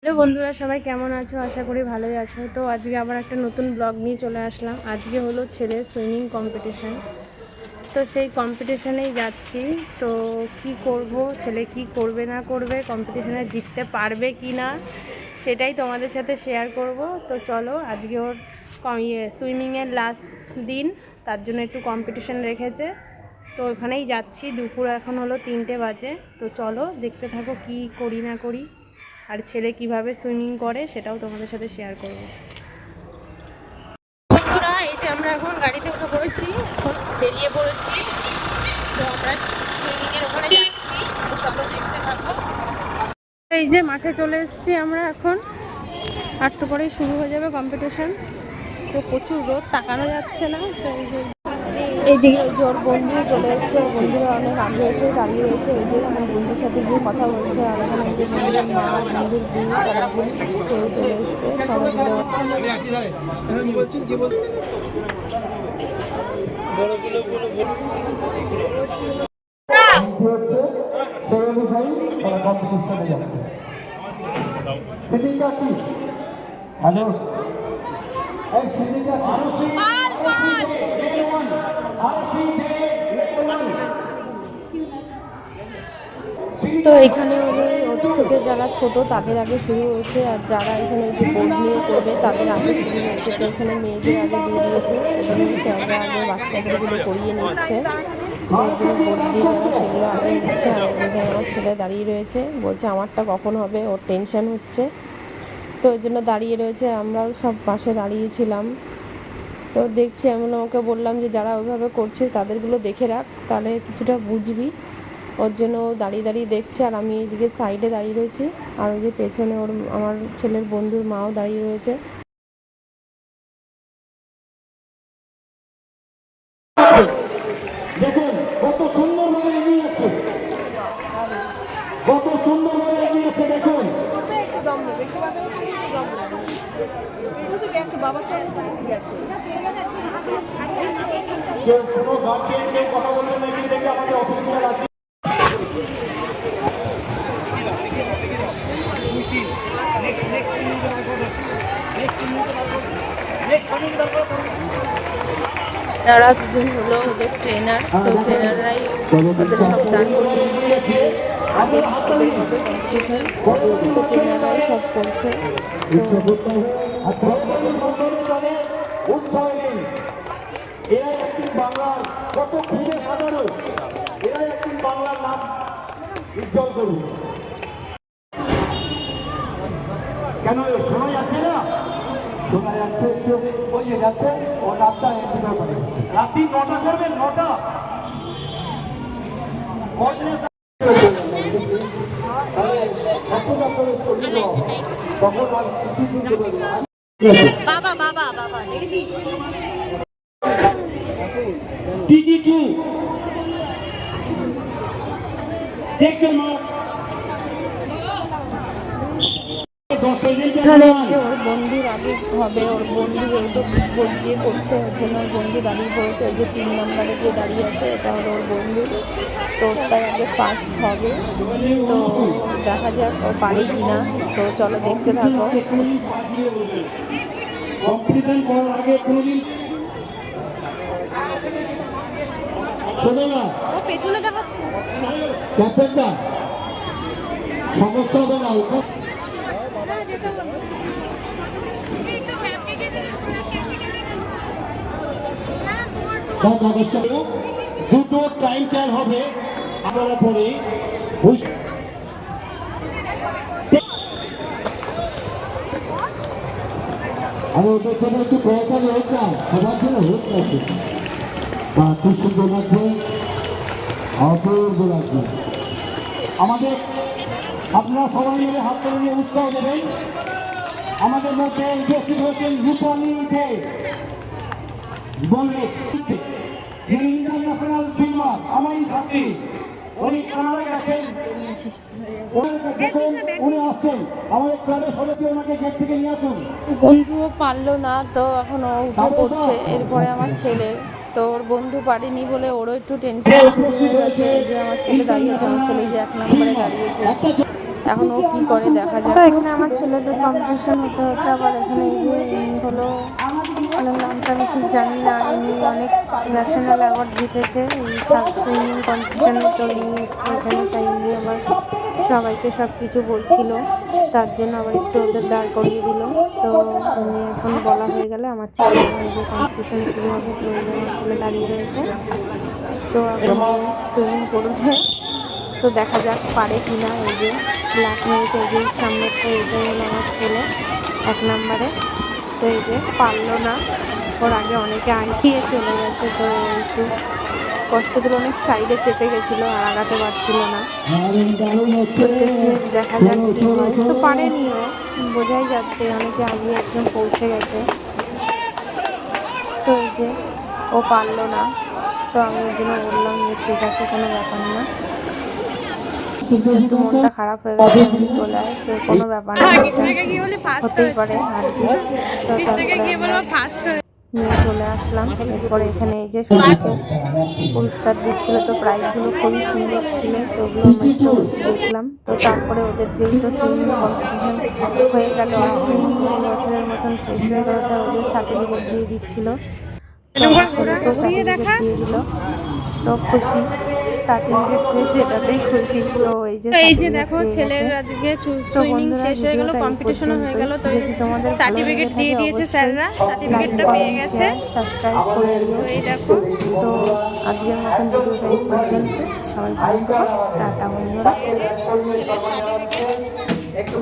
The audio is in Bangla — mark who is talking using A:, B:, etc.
A: হ্যালো বন্ধুরা, সবাই কেমন আছো? আশা করি ভালোই আছো। তো আজকে আবার একটা নতুন ব্লগ নিয়ে চলে আসলাম। আজকে হলো ছেলের সুইমিং কম্পিটিশান। তো সেই কম্পিটিশানেই যাচ্ছি। তো কি করব, ছেলে কি করবে না করবে, কম্পিটিশানে জিততে পারবে কি না, সেটাই তোমাদের সাথে শেয়ার করব। তো চলো, আজকে ওর সুইমিংয়ের লাস্ট দিন, তার জন্য একটু কম্পিটিশান রেখেছে। তো ওখানেই যাচ্ছি। দুপুর এখন হলো 3টে বাজে। তো চলো দেখতে থাকো কি করি না করি, আর ছেলে কিভাবে সুইমিং করে সেটাও তোমাদের সাথে শেয়ার করব। বন্ধুরা, এই যে আমরা এখন গাড়িতে উঠে পড়েছি, এখন বেরিয়ে পড়েছি। তো আমরা সুইমিংয়ের ওখানে যাচ্ছি। তো চলো দেখতে থাকো। এই যে মাঠে চলে এসেছি আমরা এখন। একটু পরেই শুরু হয়ে যাবে কম্পিটিশন। তো প্রচুর রোদ, তাকানো যাচ্ছে না। তো এই যে এইদিকে ওই যে ওর বন্ধু চলে এসছে, ওর বন্ধুরা অনেক আগে এসে দাঁড়িয়ে রয়েছে। এই যে আমার বন্ধুর সাথে গিয়ে কথা বলছে। আর এখানে এই যে বন্ধুর মা, বন্ধুর বউ, তারা সেও চলে এসছে। সবাই তো এখানে হলো ওর থেকে যারা ছোট তাদের আগে শুরু হয়েছে, আর যারা এখানে যে বোর্ড নিয়ে করবে তাদের আগে শুরু হয়েছে। তো এখানে মেয়েদের আগে দিয়ে দিয়েছে, ওখানে স্যাররা আগে বাচ্চাদেরগুলো করিয়ে নিচ্ছে। তো ওই জন্য বোর্ড দিয়ে যারা সেগুলো আগে নিচ্ছে। আর যেখানে আমার ছেলে দাঁড়িয়ে রয়েছে, বলছে আমারটা কখন হবে, ওর টেনশন হচ্ছে। তো ওই জন্য দাঁড়িয়ে রয়েছে, আমরাও সব পাশে দাঁড়িয়েছিলাম। তো দেখছি, এমন ওকে বললাম যে যারা ওইভাবে করছে তাদেরগুলো দেখে রাখ, তাহলে কিছুটা বুঝবি। ওর জন্য ও দাঁড়িয়ে দাঁড়িয়ে দেখছে, আর আমি এইদিকে সাইডে দাঁড়িয়ে রয়েছি। আর ওই যে পেছনে ওর আমার ছেলের বন্ধুর মাও দাঁড়িয়ে রয়েছে।
B: দেখুন কত সুন্দরভাবে এগিয়ে যাচ্ছে, কত সুন্দরভাবে এগিয়ে যাচ্ছে। দেখুন কেউ কোনো গার্জেন কেউ কথা বলবেন না, এগিয়ে দেখে আমাদের অফিসে রাখি।
A: তারা দুজন হলো ওদের ট্রেনার। তো ট্রেনাররাই ওদের সব দান করিয়ে দিচ্ছে। আগে ওদের হবে কম্পিটিশন, তো ট্রেনাররাই সব করছে।
B: এরা একদিন বাংলার কত খুঁজে সাজানো, এরা একদিন বাংলার নাম উজ্জ্বল করুন। কেন শোনা যাচ্ছে না? শোনা যাচ্ছে, একটু ওই যে যাচ্ছে ও রাতটা রাত্রি 9টা করবেন, 9টা
A: বাবা বাবা বাবা
B: টিকিটু দেখবেন মা।
A: এখানে যে ওর বন্ধুর আগে হবে, ওর বন্ধু যেহেতু ভোট দিয়ে করছে, ওর জন্য ওর বন্ধু দাঁড়িয়ে পড়েছে। ওই যে 3 নম্বরে যে দাঁড়িয়ে আছে, এটা হলো ওর বন্ধু। তো ওটাই আগে ফার্স্ট হবে। তো দেখা যাক ও পারে কি না। তো চলো দেখতে থাকো।
B: কম্পিটিশন করার আগে কোনোদিন শোনো না,
A: ও পেছনে দেখাচ্ছে
B: ক্যাপ্টেনটা সমস্যা হবে না। দুটো টাইম ট্রায়াল হবে, আপনারা পরে আর ওদের জন্য একটু প্রয়োজন হোক না, সবার জন্য হোক না। খুব সুন্দর লাগছে, অপূর্ব লাগছে আমাদের। আপনারা সবাই মিলে হাত করে নিয়ে উৎসাহ দেবেন। আমাদের মধ্যে উপস্থিত হয়েছেন রূপালী দে বললে, ইন্টারন্যাশনাল ফিল্মার আমারই ছাত্রী, উনি কানাডায় গেছেন, উনি আসছেন আমাদের ক্লাবের সদস্য, ওনাকে গেট থেকে নিয়ে আসুন।
A: বন্ধুও পারলো না, তো এখন ও উঠে পড়ছে। এরপরে আমার ছেলে, তো ওর বন্ধু পারেনি বলে ওরও একটু টেনশন শুরু হয়ে গেছে। যে আমার ছেলে দাঁড়িয়েছে, আমার ছেলে যে 1 নম্বরে দাঁড়িয়েছে। এখন ও কী করে দেখা যাক। তো এখানে আমার ছেলেদের কম্পিটিশন হতে হতে আবার এখানে এই যে হলো, ওনার নামটা আমি ঠিক জানি না, এমনি অনেক ন্যাশনাল অ্যাওয়ার্ড জিতেছে এই সুইমিং কম্পিটিশনে, তো নিয়ে এসছে এখানে, তাই নিয়ে আবার সবাইকে সব কিছু বলছিল, তার জন্য আবার একটু ওদের দাঁড় করিয়ে দিল। তো এমনি এখন বলা হয়ে গেলে আমার ছেলে এই যে কম্পিটিশন শুরু হবে, তো এই যে আমার ছেলে দাঁড়িয়ে রয়েছে, তো এখন সুইমিং করবে, তো দেখা যাক পারে কি না। এই যে লাফ মেরেছে, এই যে সামনেরটা, এটাই হলো আমার ছেলে 1 নম্বরে। তো এই যে পারলো না, ওর আগে অনেকে আগিয়ে চলে গেছে, তো একটু কষ্ট করে অনেক সাইডে চেপে গেছিলো আর আগাতে পারছিল না। তো শেষমেশ দেখা যাক কি হয়। তো পারেনিও, বোঝাই যাচ্ছে অনেকে আগিয়ে একদম পৌঁছে গেছে। তো এই যে ও পারলো না, তো আমি ওর জন্য বললাম যে ঠিক আছে, কোনো ব্যাপার না, একটু মনটা খারাপ হয়ে গেছে, আমি চলে আয়, তো কোনো ব্যাপার না, হতেই পারে আর কি। তো তারপরে নিয়ে চলে আসলাম। এরপরে এখানে এই যে সবাইকে পুরস্কার দিচ্ছিল, তো প্রাইজগুলো খুবই সুন্দর ছিল, তো ওগুলো আমি একটু দেখলাম। তো তারপরে ওদের যেহেতু সুইমিং কম্পিটিশন হয়ে গেল, সুইমিং এই বছরের মতন শেষ হয়ে গেল, তাই ওদের সার্টিফিকেট দিয়ে দিচ্ছিল। তো আমার ছেলেকেও সার্টিফিকেট দিয়ে দিল, তো খুশি, সার্টিফিকেট পেয়েছে এটাতেই খুশি। তো এই যে দেখো ছেলের আজকে সুইমিং শেষ হয়ে গেল, কম্পিটিশনও হয়ে গেল, তো তোমাদের সার্টিফিকেট দিয়ে দিয়েছে স্যাররা, সার্টিফিকেটটা পেয়ে গেছে। সাবস্ক্রাইব করে দিও। তো এই দেখো, তো আজকের মতন ভিডিওটা এই পর্যন্ত, সবাই ভালো থাকো, টাটা বন্ধুরা।
B: একটু